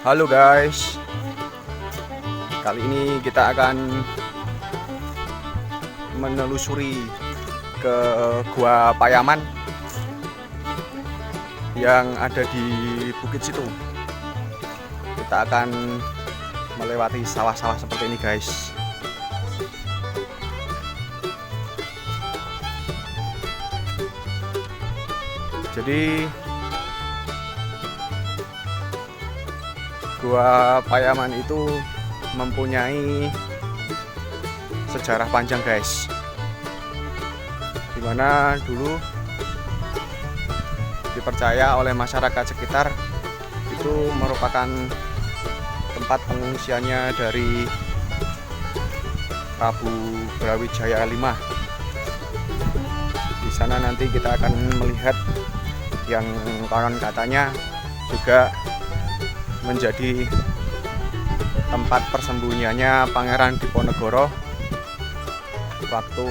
Halo guys, kali ini kita akan menelusuri ke Gua Payaman yang ada di Bukit Situ. Kita akan melewati sawah-sawah seperti ini guys. Jadi Gua Payaman itu mempunyai sejarah panjang guys, dimana dulu dipercaya oleh masyarakat sekitar itu merupakan tempat pengungsiannya dari Prabu Brawijaya V. Di sana nanti kita akan melihat yang konon katanya juga menjadi tempat persembunyiannya Pangeran Diponegoro waktu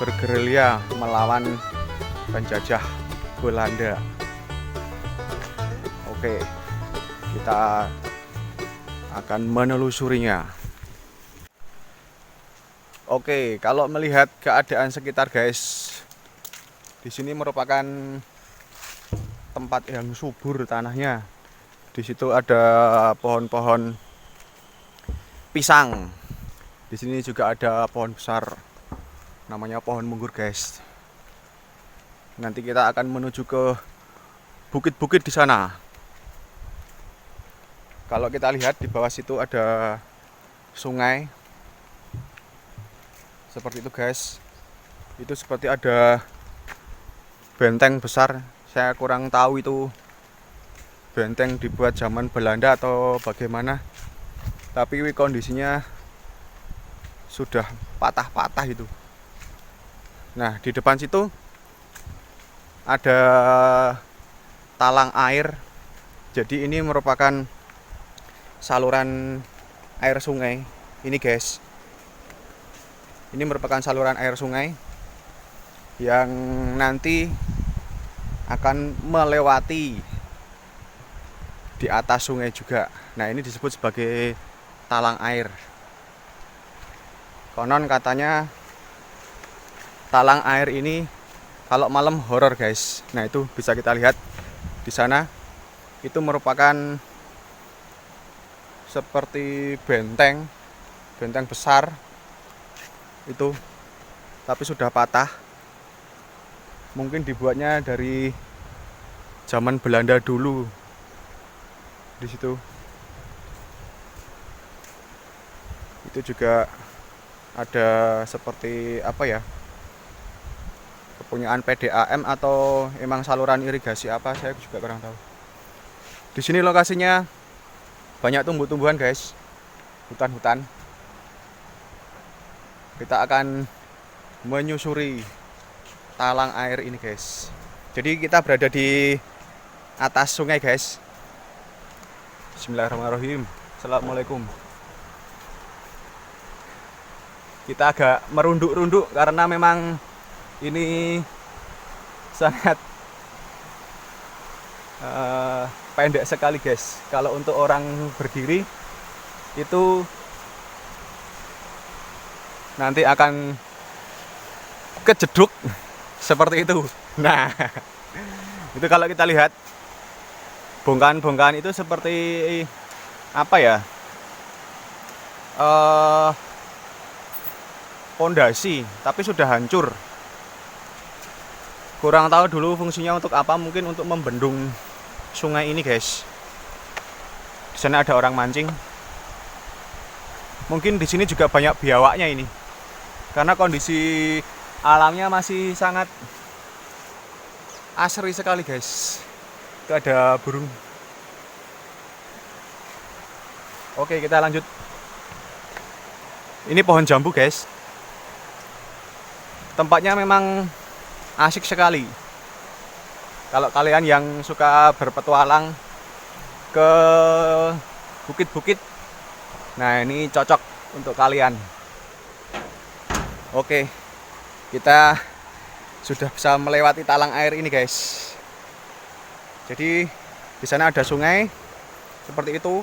bergerilya melawan penjajah Belanda. Oke, kita akan menelusurinya. Oke, kalau melihat keadaan sekitar guys, di sini merupakan tempat yang subur tanahnya. Di situ ada pohon-pohon pisang. Di sini juga ada pohon besar, namanya pohon munggur guys. Nanti kita akan menuju ke bukit-bukit di sana. Kalau kita lihat di bawah situ ada sungai. Seperti itu guys. Itu seperti ada benteng besar. Saya kurang tahu itu benteng dibuat zaman Belanda atau bagaimana. Tapi kondisinya sudah patah-patah itu. Nah, di depan situ ada talang air. Jadi ini merupakan saluran air sungai. Ini guys. Ini merupakan saluran air sungai yang nanti akan melewati di atas sungai juga. Nah, ini disebut sebagai talang air. Konon katanya talang air ini kalau malam horor guys. Nah, itu bisa kita lihat di sana. Itu merupakan seperti benteng besar itu, tapi sudah patah. Mungkin dibuatnya dari zaman Belanda dulu. Di situ itu juga ada seperti apa ya, kepunyaan PDAM atau emang saluran irigasi apa, saya juga kurang tahu. Di sini lokasinya banyak tumbuh-tumbuhan guys, hutan-hutan. Kita akan menyusuri talang air ini guys. Jadi kita berada di atas sungai guys. Bismillahirrahmanirrahim. Assalamualaikum. Kita agak merunduk-runduk karena memang ini sangat pendek sekali guys. Kalau untuk orang berdiri itu nanti akan kejeduk seperti itu. Nah, itu kalau kita lihat bongkahan-bongkahan itu seperti apa ya, pondasi tapi sudah hancur. Kurang tahu dulu fungsinya untuk apa, mungkin untuk membendung sungai ini guys. Di sana ada orang mancing. Mungkin di sini juga banyak biawaknya ini, karena kondisi alamnya masih sangat asri sekali guys. Itu ada burung. Oke, kita lanjut. Ini pohon jambu guys. Tempatnya memang asik sekali. Kalau kalian yang suka berpetualang ke bukit-bukit, nah ini cocok untuk kalian. Oke, kita sudah bisa melewati talang air ini guys. Jadi di sana ada sungai, seperti itu.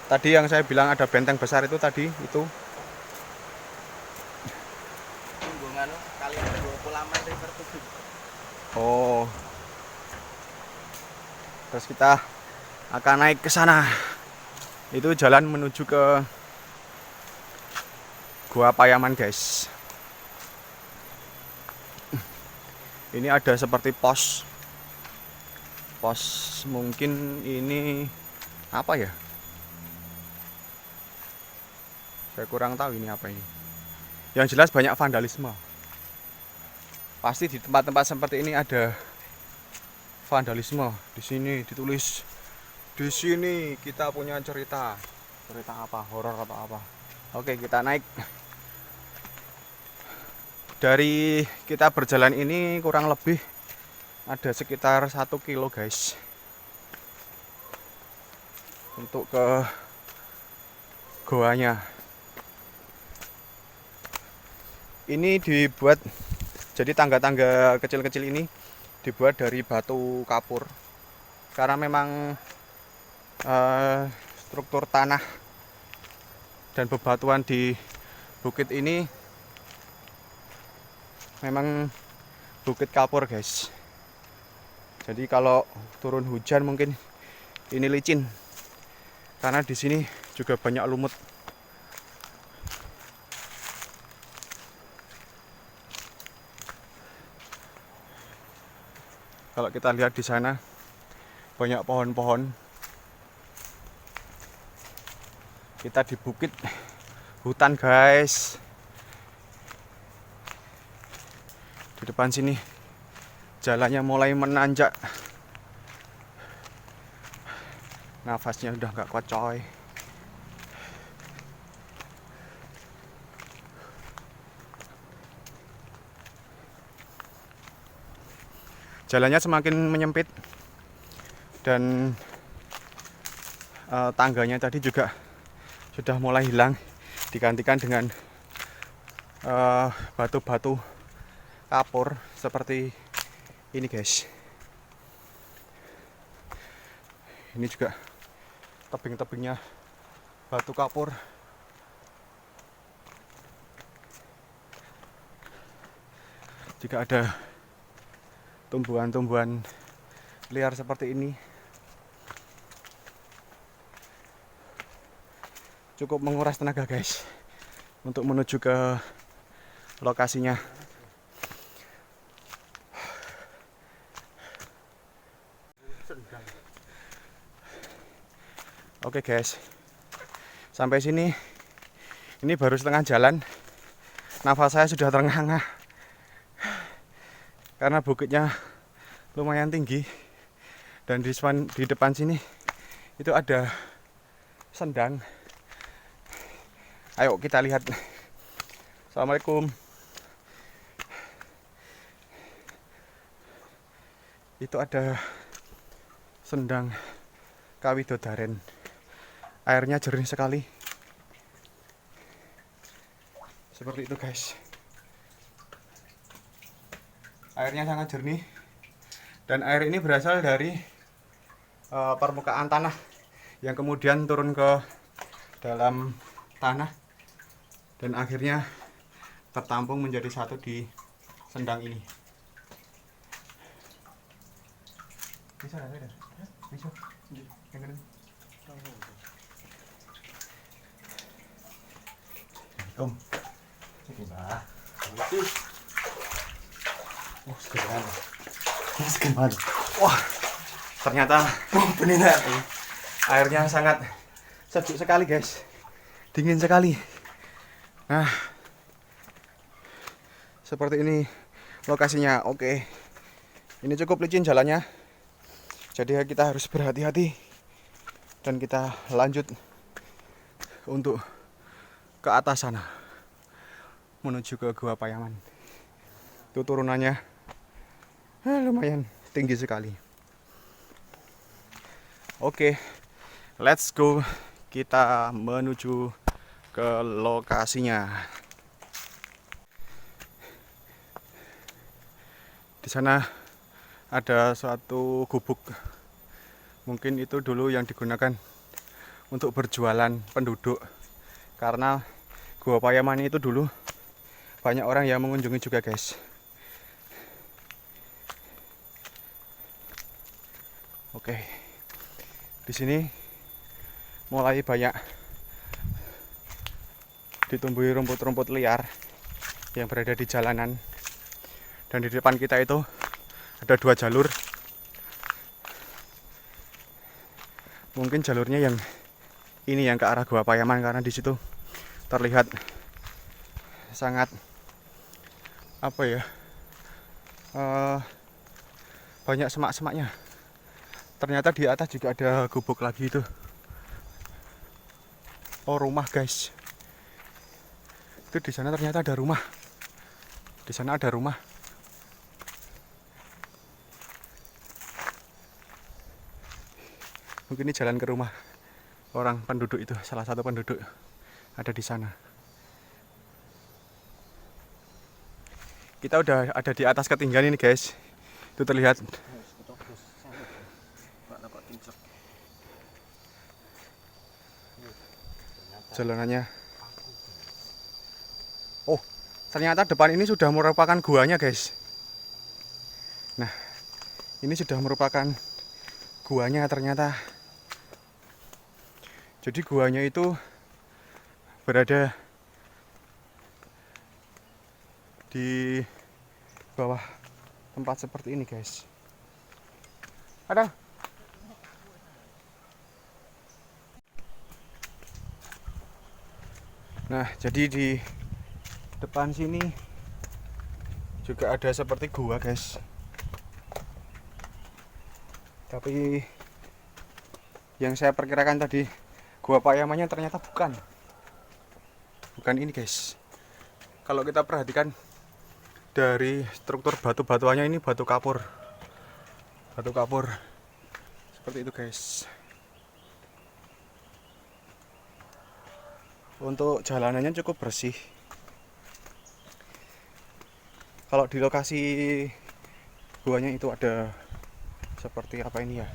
Tadi yang saya bilang ada benteng besar itu tadi itu. Oh. Terus kita akan naik ke sana. Itu jalan menuju ke Gua Payaman, guys. Ini ada seperti pos. Pos mungkin ini apa ya? Saya kurang tahu ini apa ini. Yang jelas banyak vandalisme. Pasti di tempat-tempat seperti ini ada vandalisme. Di sini ditulis, di sini kita punya cerita. Cerita apa? Horor atau apa? Oke, kita naik. Dari kita berjalan ini kurang lebih ada sekitar 1 kilo, guys. Untuk ke goanya. Ini dibuat, jadi tangga-tangga kecil-kecil ini dibuat dari batu kapur. Karena memang struktur tanah dan bebatuan di bukit ini memang bukit kapur, guys. Jadi kalau turun hujan mungkin ini licin. Karena di sini juga banyak lumut. Kalau kita lihat di sana banyak pohon-pohon. Kita di bukit hutan, guys. Di depan sini jalannya mulai menanjak. Nafasnya udah gak kuat, coy. Jalannya semakin menyempit. Dan tangganya tadi juga sudah mulai hilang, digantikan dengan batu-batu kapur seperti ini, guys. Ini juga tebing-tebingnya batu kapur. Jika ada tumbuhan-tumbuhan liar seperti ini, cukup menguras tenaga, guys, untuk menuju ke lokasinya. Oke, guys, sampai sini ini baru setengah jalan. Nafas saya sudah terengah-engah karena bukitnya lumayan tinggi. Dan di depan sini itu ada sendang. Ayo kita lihat. Assalamualaikum. Itu ada sendang Kawidodaren. Airnya jernih sekali. Seperti itu, guys. Airnya sangat jernih. Dan air ini berasal dari permukaan tanah yang kemudian turun ke dalam tanah dan akhirnya tertampung menjadi satu di sendang ini. Bisa nggak? Bisa. Om, ini bah. Oh, segar. Wah, ternyata benar. Airnya sangat sejuk sekali, guys. Dingin sekali. Nah, seperti ini lokasinya. Oke, ini cukup licin jalannya, jadi kita harus berhati-hati dan kita lanjut untuk ke atas sana menuju ke Gua Payaman. Itu turunannya lumayan tinggi sekali. Oke, let's go. Kita menuju ke lokasinya. Di sana ada suatu gubuk Mungkin itu dulu yang digunakan untuk berjualan penduduk, karena Gua Payaman itu dulu banyak orang yang mengunjungi juga, guys. Oke, di sini mulai banyak ditumbuhi rumput-rumput liar yang berada di jalanan, dan di depan kita itu ada 2 jalur. Mungkin jalurnya yang ini yang ke arah Gua Payaman, karena di situ terlihat sangat apa ya, banyak semak-semaknya. Ternyata di atas juga ada gubuk lagi itu. Oh, rumah, guys. Itu di sana ternyata ada rumah. Di sana ada rumah. Mungkin ini jalan ke rumah orang penduduk itu, salah satu penduduk ada di sana. Kita udah ada di atas ketinggian ini, guys. Itu terlihat. Jalanannya. Oh, ternyata depan ini sudah merupakan guanya, guys. Nah, ini sudah merupakan guanya ternyata. Jadi guanya itu berada di bawah tempat seperti ini, guys. Ada. Nah, jadi di depan sini juga ada seperti gua, guys. Tapi yang saya perkirakan tadi Gua Payamannya ternyata bukan ini, guys. Kalau kita perhatikan dari struktur batu-batuannya, ini batu kapur seperti itu, guys. Untuk jalanannya cukup bersih. Kalau di lokasi guanya itu ada seperti apa ini ya,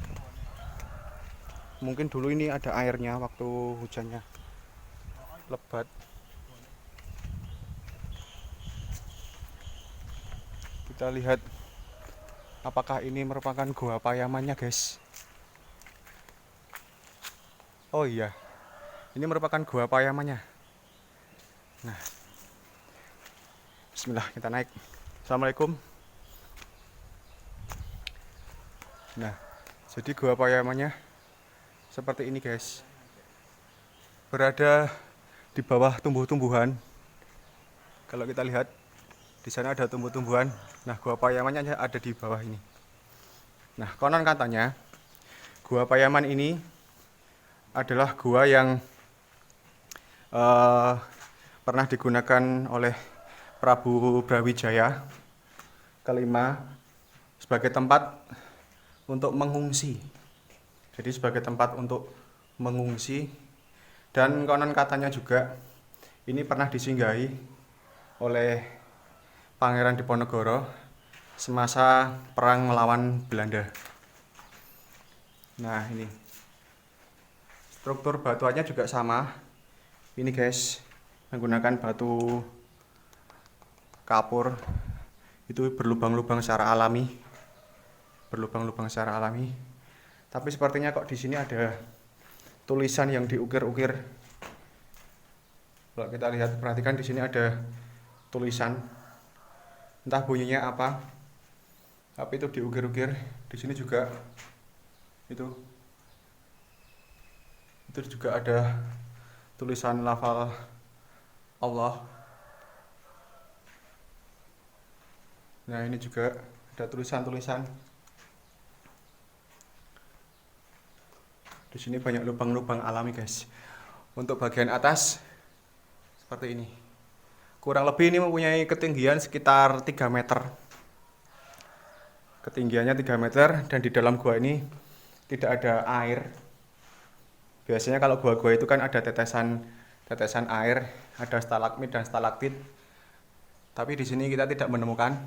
mungkin dulu ini ada airnya waktu hujannya lebat. Kita lihat apakah ini merupakan Gua Payamannya, guys. Oh iya, ini merupakan Gua Payamannya. Nah, bismillah, kita naik. Assalamualaikum. Nah, jadi Gua Payamannya seperti ini, guys. Berada di bawah tumbuh-tumbuhan. Kalau kita lihat di sana ada tumbuh-tumbuhan. Nah, Gua Payamannya ada di bawah ini. Nah, konon katanya Gua Payaman ini adalah gua yang pernah digunakan oleh Prabu Brawijaya kelima sebagai tempat untuk mengungsi. Jadi sebagai tempat untuk mengungsi, dan konon katanya juga ini pernah disinggahi oleh Pangeran Diponegoro semasa perang melawan Belanda. Nah, ini struktur batuannya juga sama. Ini, guys, menggunakan batu kapur. Itu berlubang-lubang secara alami. Tapi sepertinya kok di sini ada tulisan yang diukir-ukir. Kalau kita lihat, perhatikan di sini ada tulisan. Entah bunyinya apa. Tapi itu diukir-ukir. Di sini juga itu juga ada tulisan lafal Allah. Nah, ini juga ada tulisan-tulisan. Di sini banyak lubang-lubang alami, guys. Untuk bagian atas seperti ini. Kurang lebih ini mempunyai ketinggian sekitar 3 meter. Ketinggiannya 3 meter, dan di dalam gua ini tidak ada air. Biasanya kalau gua-gua itu kan ada tetesan air, ada stalagmit dan stalaktit. Tapi di sini kita tidak menemukan.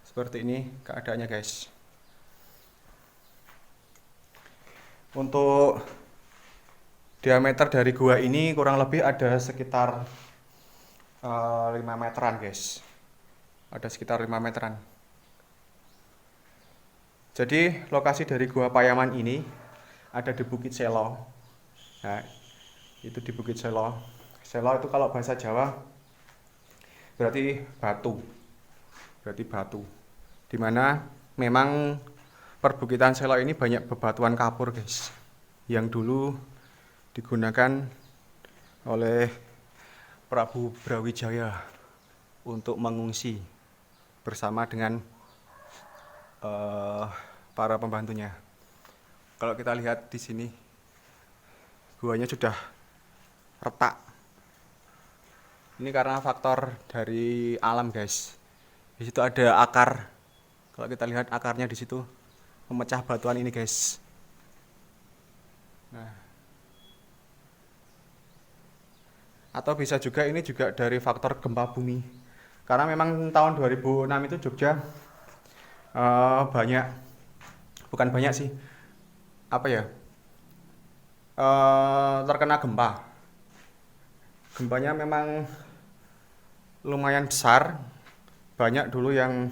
Seperti ini keadaannya, guys. Untuk diameter dari gua ini kurang lebih ada sekitar 5 meteran guys. Ada sekitar 5 meteran. Jadi lokasi dari Gua Payaman ini ada di Bukit Selo. Nah, itu di Bukit Selo. Selo itu kalau bahasa Jawa berarti batu. Berarti batu. Dimana memang perbukitan Selo ini banyak bebatuan kapur guys. Yang dulu digunakan oleh Prabu Brawijaya untuk mengungsi bersama dengan para pembantunya. Kalau kita lihat di sini, guanya sudah retak. Ini karena faktor dari alam, guys. Di situ ada akar. Kalau kita lihat akarnya di situ memecah batuan ini, guys. Nah. Atau bisa juga ini juga dari faktor gempa bumi. Karena memang tahun 2006 itu Jogja banyak, bukan banyak sih, apa ya, terkena gempa. Gempanya memang lumayan besar, banyak dulu yang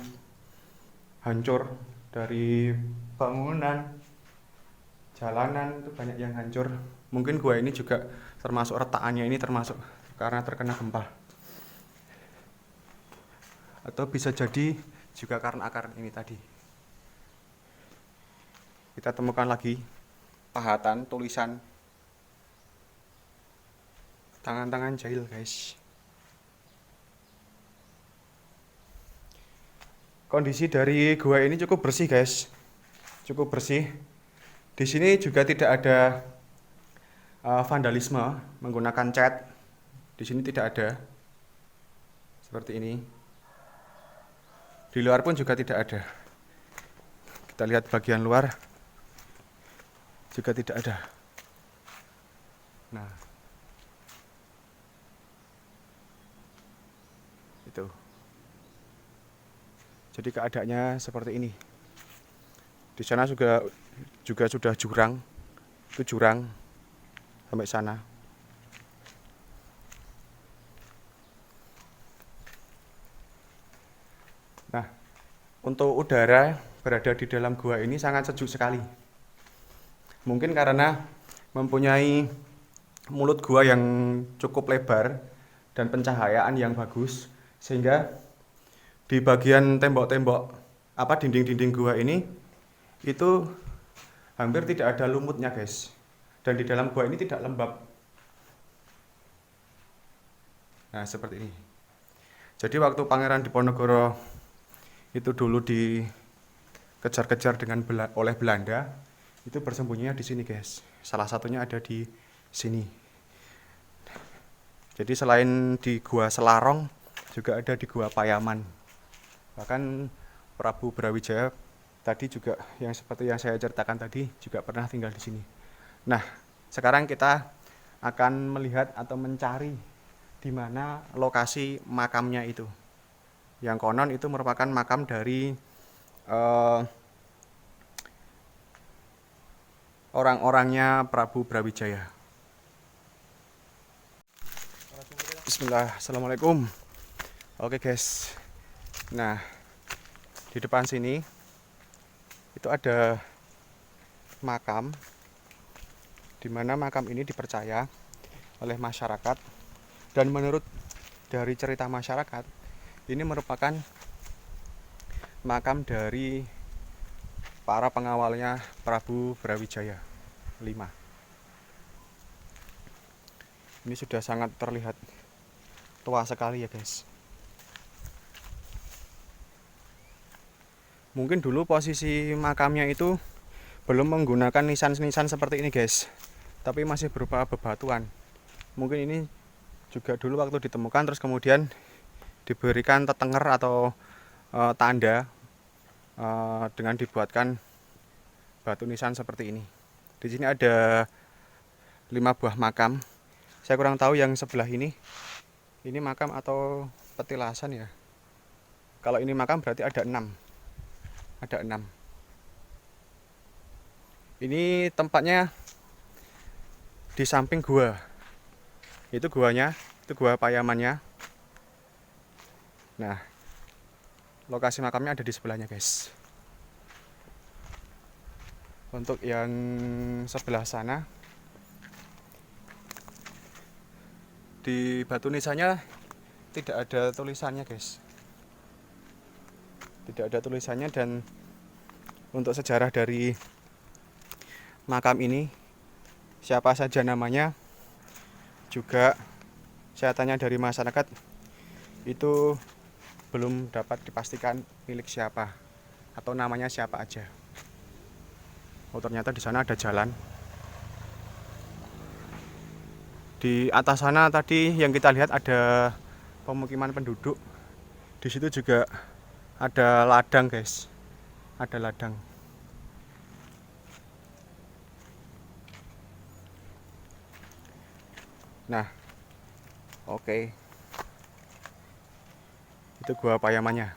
hancur dari bangunan, jalanan itu banyak yang hancur. Mungkin gua ini juga termasuk retakannya ini termasuk karena terkena gempa. Atau bisa jadi juga karena akar ini tadi. Kita temukan lagi pahatan tulisan tangan-tangan jahil, guys. Kondisi dari gua ini cukup bersih, guys. Cukup bersih. Di sini juga tidak ada vandalisme menggunakan cat. Di sini tidak ada. Seperti ini. Di luar pun juga tidak ada. Kita lihat bagian luar juga tidak ada. Nah, itu. Jadi keadaannya seperti ini. Di sana juga sudah jurang. Itu jurang sampai sana. Nah, untuk udara berada di dalam gua ini sangat sejuk sekali. Mungkin karena mempunyai mulut gua yang cukup lebar dan pencahayaan yang bagus, sehingga di bagian tembok-tembok dinding-dinding gua ini itu hampir tidak ada lumutnya, guys. Dan di dalam gua ini tidak lembab. Nah, seperti ini. Jadi waktu Pangeran Diponegoro itu dulu dikejar-kejar oleh Belanda, itu bersembunyinya di sini, guys. Salah satunya ada di sini. Jadi selain di Gua Selarong, juga ada di Gua Payaman. Bahkan Prabu Brawijaya tadi juga yang seperti yang saya ceritakan tadi juga pernah tinggal di sini. Nah, sekarang kita akan melihat atau mencari di mana lokasi makamnya itu. Yang konon itu merupakan makam dari orang-orangnya Prabu Brawijaya. Bismillah, assalamualaikum. Oke, guys. Nah, di depan sini itu ada makam, di mana makam ini dipercaya oleh masyarakat, dan menurut dari cerita masyarakat ini merupakan makam dari para pengawalnya Prabu Brawijaya V. Ini sudah sangat terlihat tua sekali ya, guys. Mungkin dulu posisi makamnya itu belum menggunakan nisan-nisan seperti ini, guys, tapi masih berupa bebatuan. Mungkin ini juga dulu waktu ditemukan terus kemudian diberikan tetenger atau tanda dengan dibuatkan batu nisan seperti ini. Di sini ada 5 buah makam. Saya kurang tahu yang sebelah ini makam atau petilasan ya. Kalau ini makam berarti ada 6. Ada 6. Ini tempatnya di samping gua. Itu guanya, itu gua Payamannya. Nah, lokasi makamnya ada di sebelahnya, guys. Untuk yang sebelah sana, di batu nisannya tidak ada tulisannya, guys. Tidak ada tulisannya, dan untuk sejarah dari makam ini, siapa saja namanya, juga saya tanya dari masyarakat, itu belum dapat dipastikan milik siapa atau namanya siapa aja. Oh, ternyata di sana ada jalan. Di atas sana tadi yang kita lihat ada pemukiman penduduk. Di situ juga ada ladang, guys. Ada ladang. Nah, oke. Itu gua Payamannya.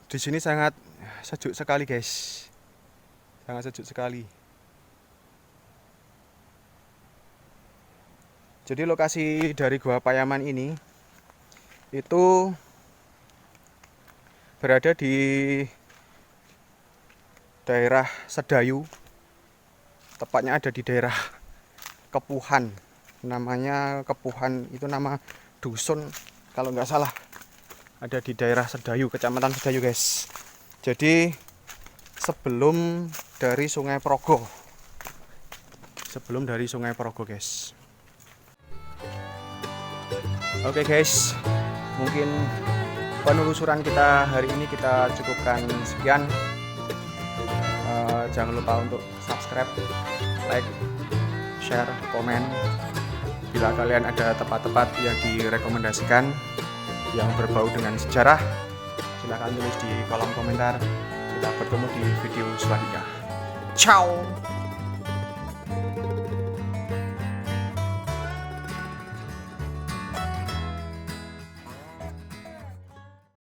Di sini sangat sejuk sekali, guys. Sangat sejuk sekali. Jadi lokasi dari gua Payaman ini itu berada di daerah Sedayu. Tepatnya ada di daerah Kepuhan. Namanya Kepuhan, itu nama dusun kalau nggak salah. Ada di daerah Sedayu, Kecamatan Sedayu, guys. Jadi sebelum dari Sungai Progo. Sebelum dari Sungai Progo, guys. Oke, guys. Mungkin penelusuran kita hari ini kita cukupkan sekian. Jangan lupa untuk subscribe, like, share, komen. Bila kalian ada tempat-tempat yang direkomendasikan yang berbau dengan sejarah, silahkan tulis di kolom komentar. Kita bertemu di video selanjutnya. Ciao.